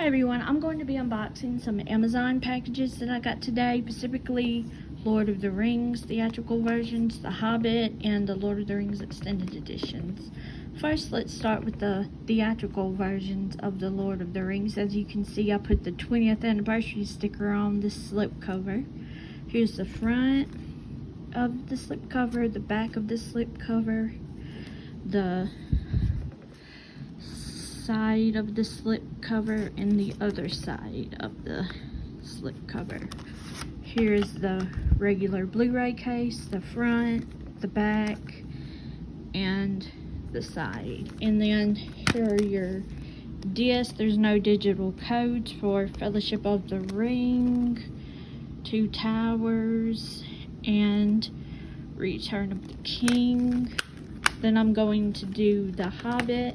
Hi everyone, I'm going to be unboxing some Amazon packages that I got today, specifically Lord of the Rings theatrical versions, The Hobbit, and the Lord of the Rings extended editions. First, let's start with the theatrical versions of the Lord of the Rings. As you can see, I put the 20th anniversary sticker on this slipcover. Here's the front of the slipcover, the back of the slipcover, the side of the slipcover, and the other side of the slipcover. Here's the regular Blu-ray case, the front, the back, and the side. And then here are your discs. There's no digital codes for Fellowship of the Ring, Two Towers, and Return of the King. Then I'm going to do The Hobbit,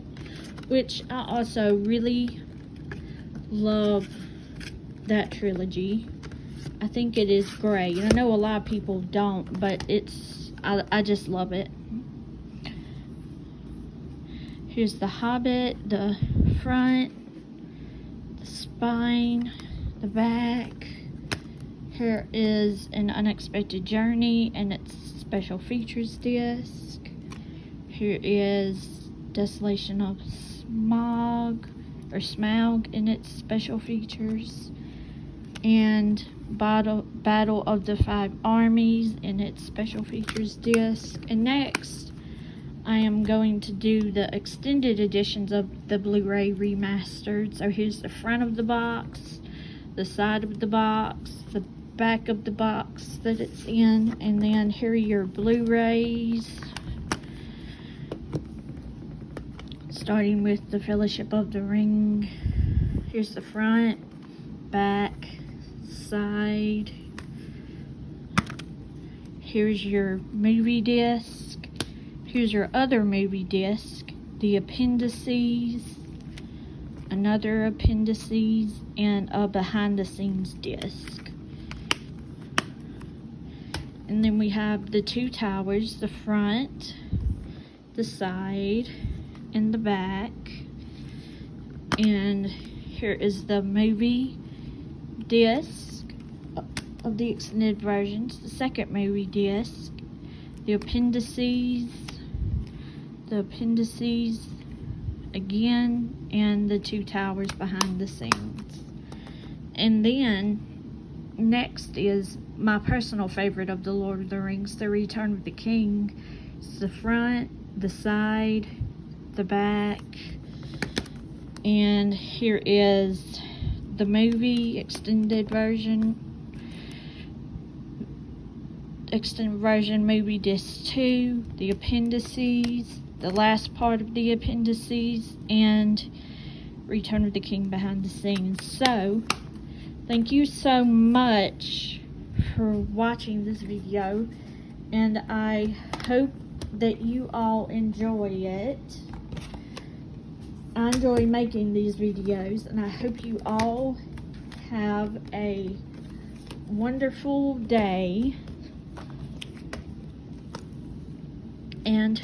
which I also really love that trilogy. I think it is great. I know a lot of people don't, but I just love it. Here's The Hobbit, the front, the spine, the back. Here is An Unexpected Journey and its special features disc. Here is Desolation of Smaug in its special features, and Battle of the Five Armies in its special features disc. And next, I am going to do the extended editions of the Blu-ray remastered. So here's the front of the box, the side of the box, the back of the box that it's in, and then here are your Blu-rays. Starting with the Fellowship of the Ring. Here's the front, back, side. Here's your movie disc. Here's your other movie disc, the appendices, another appendices, and a behind the scenes disc. And then we have the Two Towers, the front, the side, in the back. And here is the movie disc of the extended versions, the second movie disc, the appendices again, and the Two Towers behind the scenes. And then next is my personal favorite of the Lord of the Rings, the Return of the King. It's the front, the side, the back, and here is the movie extended version movie disc 2, the appendices, the last part of the appendices, and Return of the King behind the scenes. So thank you so much for watching this video, and I hope that you all enjoy it. I enjoy making these videos, and I hope you all have a wonderful day, and